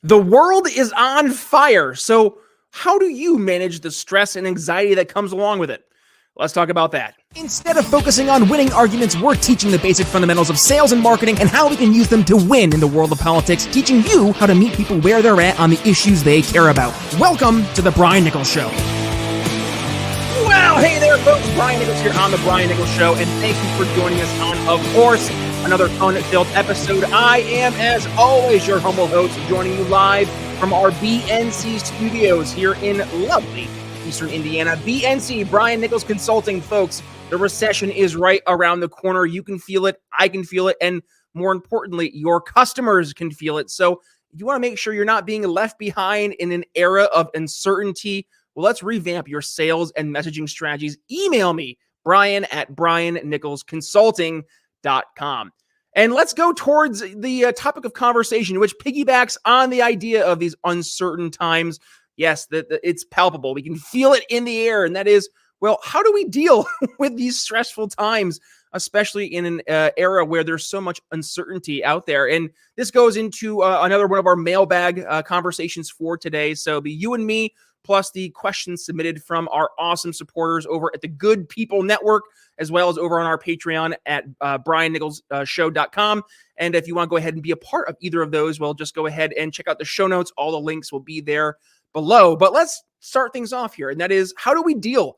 The world is on fire. So, how do you manage the stress and anxiety that comes along with it? Let's talk about that. Instead of focusing on winning arguments, we're teaching the basic fundamentals of sales and marketing and how we can use them to win in the world of politics, teaching you how to meet people where they're at on the issues they care about. Welcome to the Brian Nichols Show. Well, hey there, folks. Brian Nichols here on the Brian Nichols Show, and thank you for joining us on, of course, another fun-filled episode. I am, as always, your humble host, joining you live from our BNC studios here in lovely Eastern Indiana. BNC, Brian Nichols Consulting, folks. The recession is right around the corner. You can feel it, I can feel it, and more importantly, your customers can feel it. So you want to make sure you're not being left behind in an era of uncertainty. Well, let's revamp your sales and messaging strategies. Email me, brian@briannicholsconsulting.com. And let's go towards the topic of conversation, which piggybacks on the idea of these uncertain times. Yes, it's palpable. We can feel it in the air. And that is, well, how do we deal with these stressful times, especially in an era where there's so much uncertainty out there? And this goes into another one of our mailbag conversations for today. So it'll be you and me, plus the questions submitted from our awesome supporters over at the Good People Network, as well as over on our Patreon at briannicholsshow.com. And if you want to go ahead and be a part of either of those, well, just go ahead and check out the show notes. All the links will be there below. But let's start things off here. And that is, how do we deal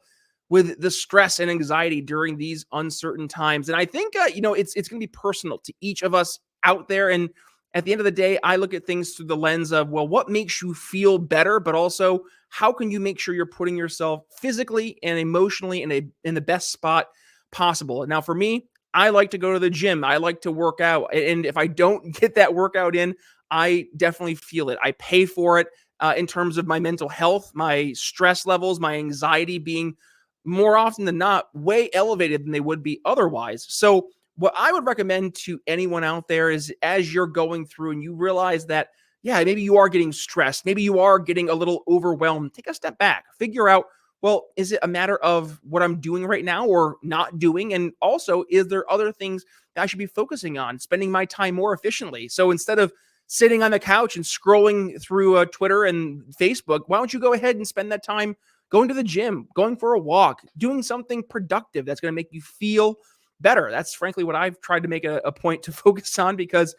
with the stress and anxiety during these uncertain times? And I think, it's going to be personal to each of us out there. And at the end of the day, I look at things through the lens of, well, what makes you feel better, but also how can you make sure you're putting yourself physically and emotionally in the best spot possible? Now, for me, I like to go to the gym. I like to work out. And if I don't get that workout in, I definitely feel it. I pay for it in terms of my mental health, my stress levels, my anxiety being more often than not way elevated than they would be otherwise. So what I would recommend to anyone out there is, as you're going through and you realize that, yeah, maybe you are getting stressed, maybe you are getting a little overwhelmed, take a step back, figure out, well, is it a matter of what I'm doing right now or not doing? And also, is there other things that I should be focusing on, spending my time more efficiently? So instead of sitting on the couch and scrolling through Twitter and Facebook, why don't you go ahead and spend that time going to the gym, going for a walk, doing something productive that's going to make you feel better? That's frankly what I've tried to make a point to focus on, because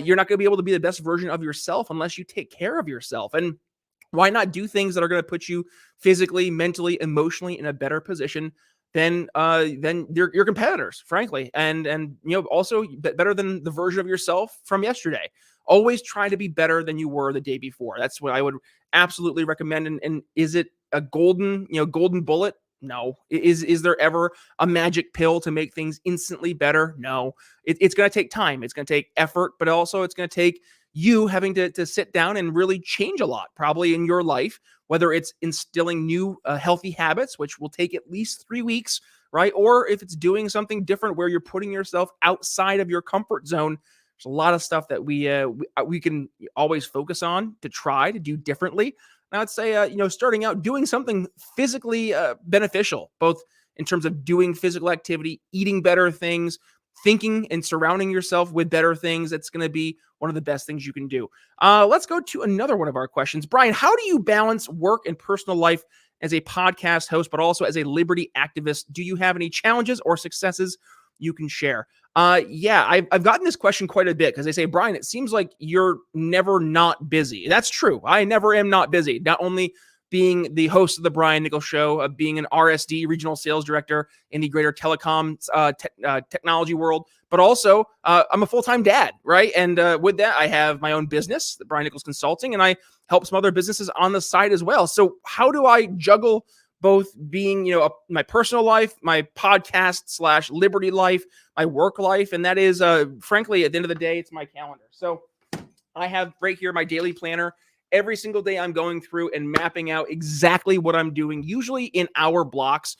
you're not going to be able to be the best version of yourself unless you take care of yourself. And why not do things that are going to put you physically, mentally, emotionally in a better position than your competitors, frankly, and also better than the version of yourself from yesterday. Always try to be better than you were the day before. That's what I would absolutely recommend. And is it a golden bullet? No. Is there ever a magic pill to make things instantly better? No. It's going to take time. It's going to take effort, but also it's going to take you having to sit down and really change a lot, probably in your life, whether it's instilling new healthy habits, which will take at least 3 weeks, right? Or if it's doing something different where you're putting yourself outside of your comfort zone. There's a lot of stuff that we can always focus on to try to do differently. And I'd say, starting out doing something physically beneficial, both in terms of doing physical activity, eating better things, thinking and surrounding yourself with better things. It's going to be one of the best things you can do. Let's go to another one of our questions. Brian, how do you balance work and personal life as a podcast host, but also as a liberty activist? Do you have any challenges or successes you can share? I've gotten this question quite a bit because they say, Brian, it seems like you're never not busy. That's true. I never am not busy. Not only being the host of the Brian Nichols Show, being an RSD, regional sales director in the greater telecom technology world, but also I'm a full-time dad, right? And with that, I have my own business, the Brian Nichols Consulting, and I help some other businesses on the side as well. So how do I juggle both being, my personal life, my podcast / liberty life, my work life? And that is, frankly, at the end of the day, it's my calendar. So I have right here my daily planner. Every single day I'm going through and mapping out exactly what I'm doing, usually in hour blocks,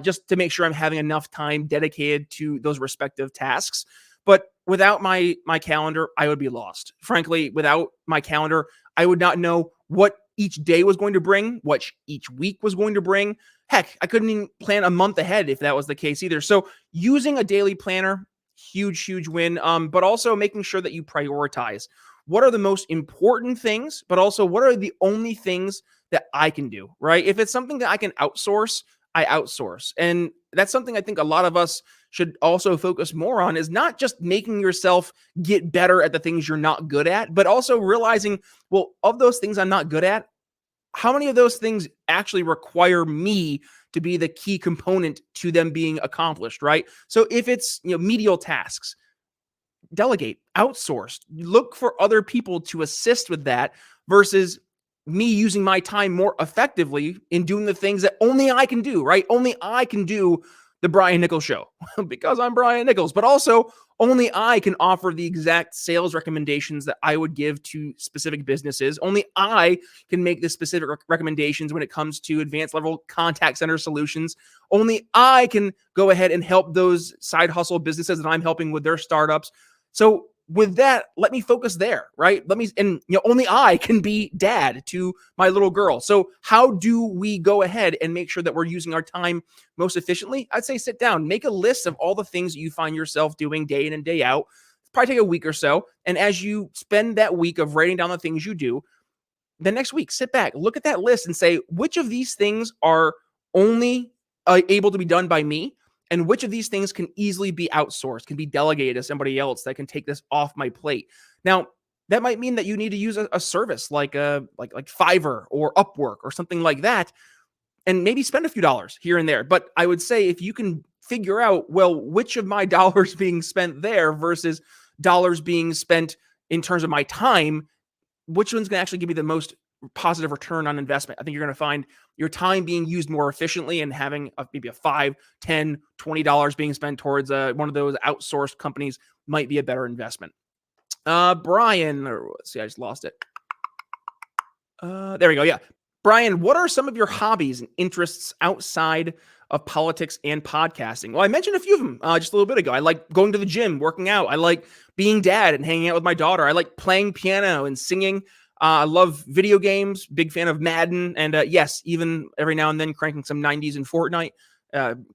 just to make sure I'm having enough time dedicated to those respective tasks. But without my calendar, I would be lost. Frankly, without my calendar, I would not know what each day was going to bring, what each week was going to bring. Heck, I couldn't even plan a month ahead if that was the case either. So using a daily planner, huge win. But also making sure that you prioritize. what are the most important things, but also what are the only things that I can do, right? If it's something that I can outsource, I outsource. And that's something I think a lot of us should also focus more on, is not just making yourself get better at the things you're not good at, but also realizing, well, of those things I'm not good at, how many of those things actually require me to be the key component to them being accomplished, right? So if it's, medial tasks, delegate, outsource, look for other people to assist with that versus me using my time more effectively in doing the things that only I can do, right? Only I can do the Brian Nichols Show because I'm Brian Nichols, but also only I can offer the exact sales recommendations that I would give to specific businesses. Only I can make the specific recommendations when it comes to advanced level contact center solutions. Only I can go ahead and help those side hustle businesses that I'm helping with their startups. So with that, let me focus there, right? Only I can be dad to my little girl. So how do we go ahead and make sure that we're using our time most efficiently? I'd say sit down, make a list of all the things that you find yourself doing day in and day out. Probably take a week or so. And as you spend that week of writing down the things you do, the next week, sit back, look at that list and say, which of these things are only able to be done by me? And which of these things can easily be outsourced, can be delegated to somebody else that can take this off my plate? Now, that might mean that you need to use a service like Fiverr or Upwork or something like that, and maybe spend a few dollars here and there. But I would say if you can figure out, well, which of my dollars being spent there versus dollars being spent in terms of my time, which one's going to actually give me the most positive return on investment? I think you're going to find your time being used more efficiently and having maybe a $5, $10, $20 being spent towards one of those outsourced companies might be a better investment. Brian, let's see, I just lost it. There we go. Yeah. Brian, what are some of your hobbies and interests outside of politics and podcasting? Well, I mentioned a few of them just a little bit ago. I like going to the gym, working out. I like being dad and hanging out with my daughter. I like playing piano and singing. I love video games, big fan of Madden, and yes, even every now and then cranking some 90s in Fortnite.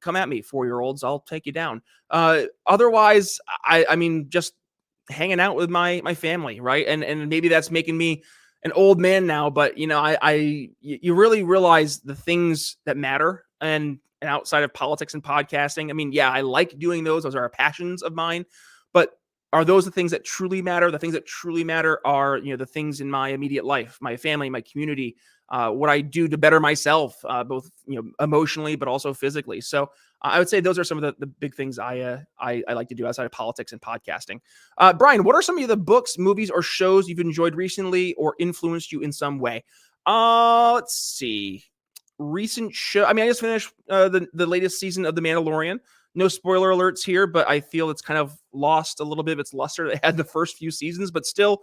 Come at me, 4-year-olds. I'll take you down. Otherwise, I mean, just hanging out with my family, right? And maybe that's making me an old man now, but you really realize the things that matter and outside of politics and podcasting. I mean, yeah, I like doing those. Those are passions of mine, but are those the things that truly matter? The things that truly matter are, the things in my immediate life, my family, my community, what I do to better myself, both, emotionally, but also physically. So I would say those are some of the big things I like to do outside of politics and podcasting. Brian, what are some of the books, movies, or shows you've enjoyed recently or influenced you in some way? Let's see. Recent show. I mean, I just finished the latest season of The Mandalorian. No spoiler alerts here, but I feel it's kind of lost a little bit of its luster that had the first few seasons, but still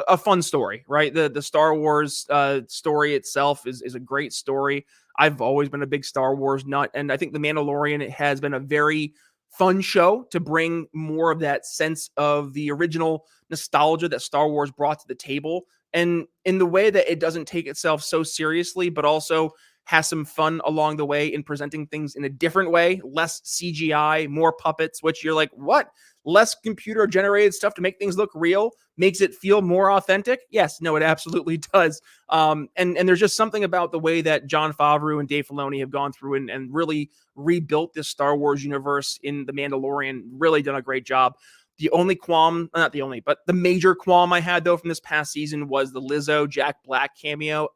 a fun story, right? The Star Wars story itself is a great story. I've always been a big Star Wars nut, and I think The Mandalorian has been a very fun show to bring more of that sense of the original nostalgia that Star Wars brought to the table, and in the way that it doesn't take itself so seriously, but also has some fun along the way in presenting things in a different way, less CGI, more puppets, which you're like, what? Less computer generated stuff to make things look real makes it feel more authentic? Yes, no, it absolutely does. And there's just something about the way that Jon Favreau and Dave Filoni have gone through and really rebuilt this Star Wars universe in The Mandalorian, really done a great job. The only qualm, not the only, but the major qualm I had though from this past season was the Lizzo Jack Black cameo.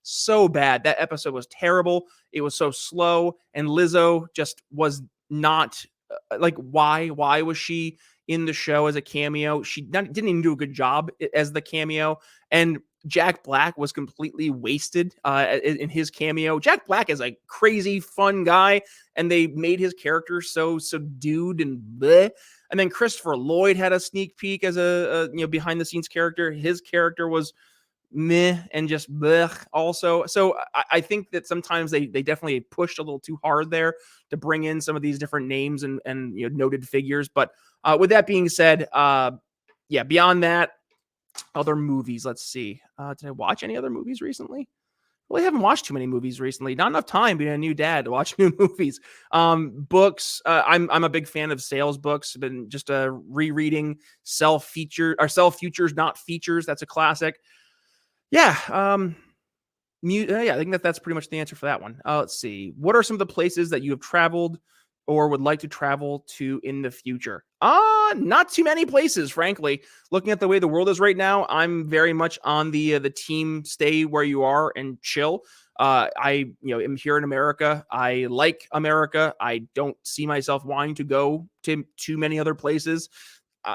So bad. That episode was terrible. It was so slow, and Lizzo just was not why was she in the show as a cameo? She didn't even do a good job as the cameo, and Jack Black was completely wasted in his cameo. Jack Black is a crazy fun guy, and they made his character so subdued and bleh. And then Christopher Lloyd had a sneak peek as a behind the scenes character. His character was meh and just blech also. So I think that sometimes they definitely pushed a little too hard there to bring in some of these different names and noted figures. But with that being said, beyond that, other movies, let's see. Did I watch any other movies recently? Well, I haven't watched too many movies recently. Not enough time being a new dad to watch new movies. Books. I'm a big fan of sales books. I've been just rereading Self Futures Not Features. That's a classic. Yeah. Yeah, I think that's pretty much the answer for that one. Let's see. What are some of the places that you have traveled or would like to travel to in the future? Not too many places, frankly. Looking at the way the world is right now, I'm very much on the team stay where you are and chill. I am here in America. I like America. I don't see myself wanting to go to too many other places.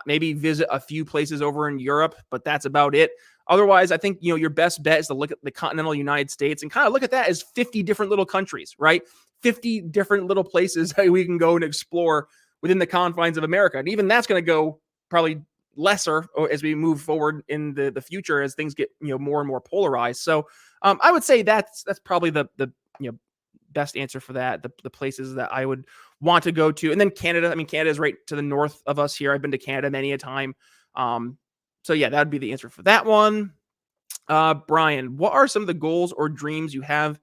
Maybe visit a few places over in Europe, but that's about it. Otherwise, I think, your best bet is to look at the continental United States and kind of look at that as 50 different little countries, right? 50 different little places that we can go and explore within the confines of America. And even that's going to go probably lesser as we move forward in the future, as things get, more and more polarized. So I would say that's probably the best answer for that. The places that I would want to go to. And then Canada. I mean, Canada is right to the north of us here. I've been to Canada many a time. So yeah, that would be the answer for that one. Brian, what are some of the goals or dreams you have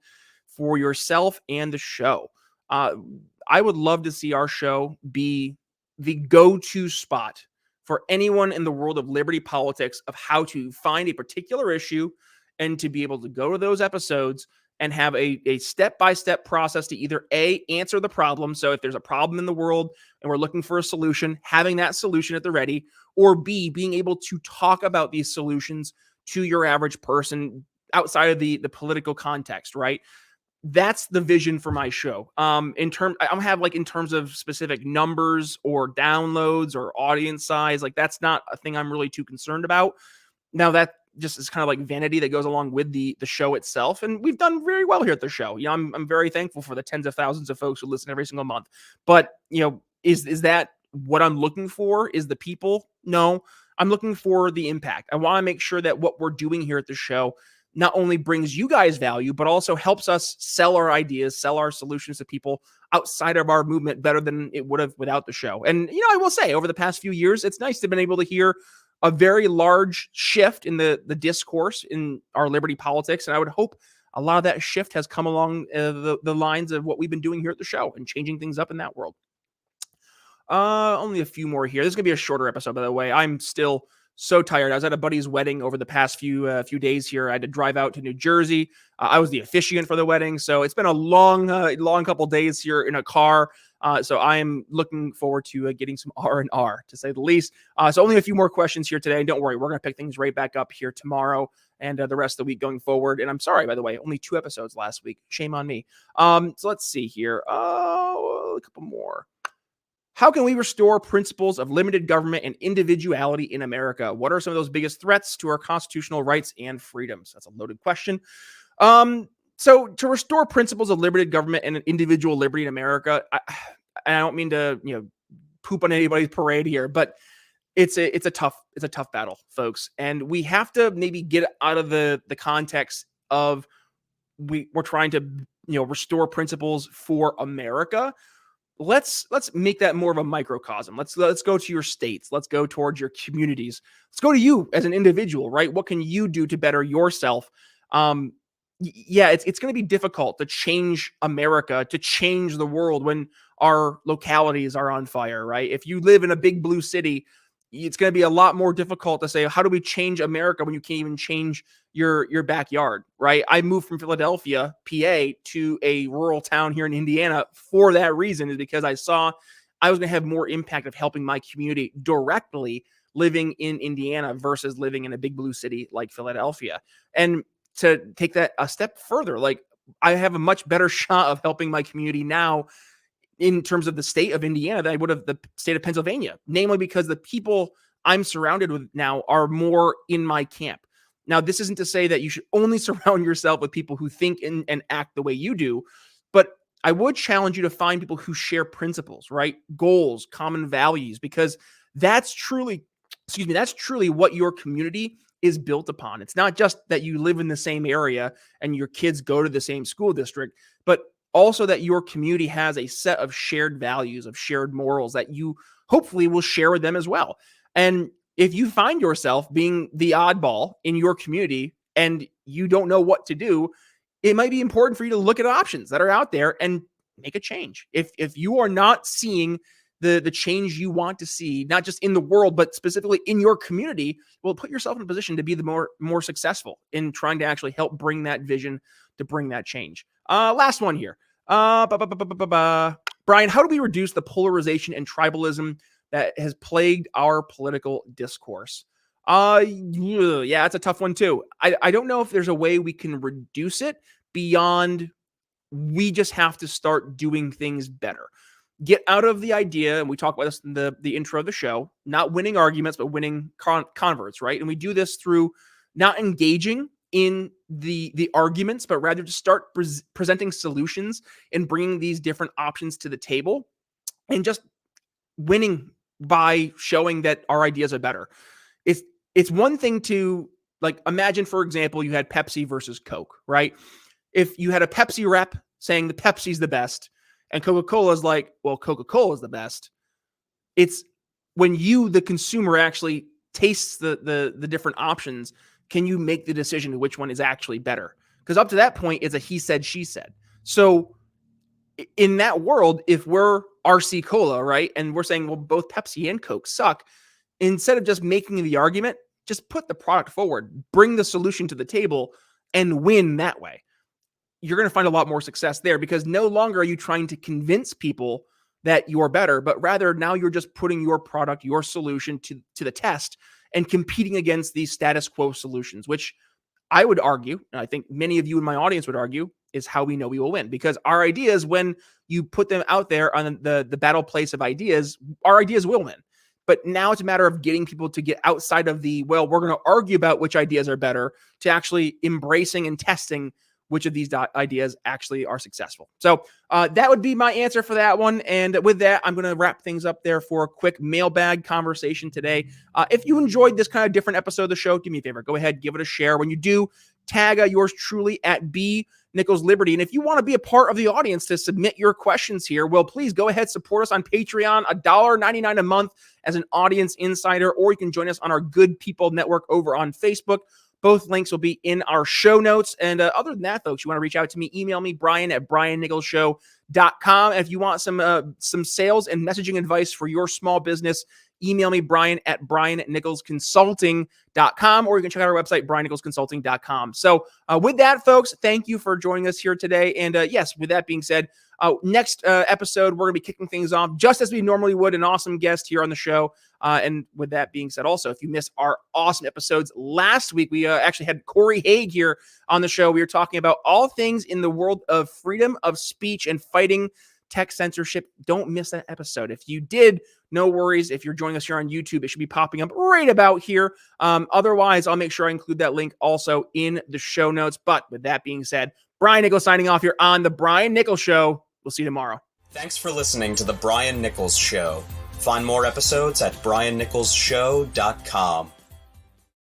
for yourself and the show? I would love to see our show be the go-to spot for anyone in the world of liberty politics of how to find a particular issue and to be able to go to those episodes and have a step-by-step process to either A, answer the problem. So if there's a problem in the world and we're looking for a solution, having that solution at the ready, or B, being able to talk about these solutions to your average person outside of the political context, right? That's the vision for my show. In terms of specific numbers or downloads or audience size, like that's not a thing I'm really too concerned about. Now that just is kind of like vanity that goes along with the show itself. And we've done very well here at the show. I'm very thankful for the tens of thousands of folks who listen every single month. But, is that what I'm looking for? Is the people? No, I'm looking for the impact. I want to make sure that what we're doing here at the show not only brings you guys value, but also helps us sell our ideas, sell our solutions to people outside of our movement better than it would have without the show. And, I will say over the past few years, it's nice to have been able to hear a very large shift in the discourse in our liberty politics. And I would hope a lot of that shift has come along the lines of what we've been doing here at the show and changing things up in that world. Only a few more here. This is going to be a shorter episode, by the way. I'm still so tired. I was at a buddy's wedding over the past few days here. I had to drive out to New Jersey. I was the officiant for the wedding. So it's been a long couple days here in a car. So I'm looking forward to getting some R&R, to say the least. So only a few more questions here today. And don't worry, we're going to pick things right back up here tomorrow and the rest of the week going forward. And I'm sorry, by the way, only 2 episodes last week. Shame on me. So let's see here. A couple more. How can we restore principles of limited government and individuality in America? What are some of those biggest threats to our constitutional rights and freedoms? That's a loaded question. So to restore principles of limited government and individual liberty in America, I don't mean to, poop on anybody's parade here, but it's a tough battle, folks. And we have to maybe get out of the context of we're trying to, restore principles for America. Let's make that more of a microcosm. Let's go to your states. Let's go towards your communities. Let's go to you as an individual, right? What can you do to better yourself? Yeah, it's going to be difficult to change America, to change the world when our localities are on fire, right? If you live in a big blue city, it's going to be a lot more difficult to say, how do we change America when you can't even change your backyard, right? I moved from Philadelphia, PA, to a rural town here in Indiana for that reason, is because I saw I was going to have more impact of helping my community directly living in Indiana versus living in a big blue city like Philadelphia. And to take that a step further, like I have a much better shot of helping my community now in terms of the state of Indiana than I would have the state of Pennsylvania, namely because the people I'm surrounded with now are more in my camp. Now, this isn't to say that you should only surround yourself with people who think and act the way you do, but I would challenge you to find people who share principles, right? Goals, common values, because that's truly what your community is built upon. It's not just that you live in the same area and your kids go to the same school district, but also that your community has a set of shared values, of shared morals that you hopefully will share with them as well. And if you find yourself being the oddball in your community and you don't know what to do, it might be important for you to look at options that are out there and make a change. If you are not seeing the change you want to see, not just in the world, but specifically in your community, well, put yourself in a position to be the more successful in trying to actually help bring that vision, to bring that change. Last one here. Brian, how do we reduce the polarization and tribalism that has plagued our political discourse? Yeah, that's a tough one too. I don't know if there's a way we can reduce it beyond we just have to start doing things better. Get out of the idea, and we talk about this in the intro of the show, not winning arguments, but winning converts, right? And we do this through not engaging in the arguments, but rather to start presenting solutions and bringing these different options to the table and just winning by showing that our ideas are better. It's one thing to, like, imagine, for example, you had Pepsi versus Coke, right? If you had a Pepsi rep saying the Pepsi's the best, and Coca-Cola is like, well, Coca-Cola is the best. It's when you, the consumer, actually tastes the different options, can you make the decision to which one is actually better? Because up to that point, it's a he said, she said. So in that world, if we're RC Cola, right, and we're saying, well, both Pepsi and Coke suck, instead of just making the argument, just put the product forward, bring the solution to the table, and win that way. You're going to find a lot more success there, because no longer are you trying to convince people that you're better, but rather now you're just putting your product, your solution to the test and competing against these status quo solutions, which I would argue, and I think many of you in my audience would argue, is how we know we will win. Because our ideas, when you put them out there on the battle place of ideas, our ideas will win. But now it's a matter of getting people to get outside of the, well, we're going to argue about which ideas are better, to actually embracing and testing which of these ideas actually are successful. So that would be my answer for that one. And with that, I'm going to wrap things up there for a quick mailbag conversation today. If you enjoyed this kind of different episode of the show, do me a favor, go ahead, give it a share. When you do, tag yours truly at B Nichols Liberty. And if you want to be a part of the audience to submit your questions here, well, please go ahead, support us on Patreon, $1.99 a month as an audience insider, or you can join us on our Good People Network over on Facebook. Both links will be in our show notes. And other than that, folks, you want to reach out to me, email me, Brian at briannicholsshow.com. And if you want some sales and messaging advice for your small business, email me, Brian at briannicholsconsulting.com, or you can check out our website, briannicholsconsulting.com. So with that, folks, thank you for joining us here today. And yes, with that being said, next episode, we're going to be kicking things off just as we normally would, an awesome guest here on the show. And with that being said, also, if you missed our awesome episodes last week, we actually had Corey Haig here on the show. We were talking about all things in the world of freedom of speech and fighting tech censorship. Don't miss that episode. If you did, no worries. If you're joining us here on YouTube, it should be popping up right about here. Otherwise, I'll make sure I include that link also in the show notes. But with that being said, Brian Nichols signing off here on The Brian Nichols Show. We'll see you tomorrow. Thanks for listening to The Brian Nichols Show. Find more episodes at briannicholsshow.com.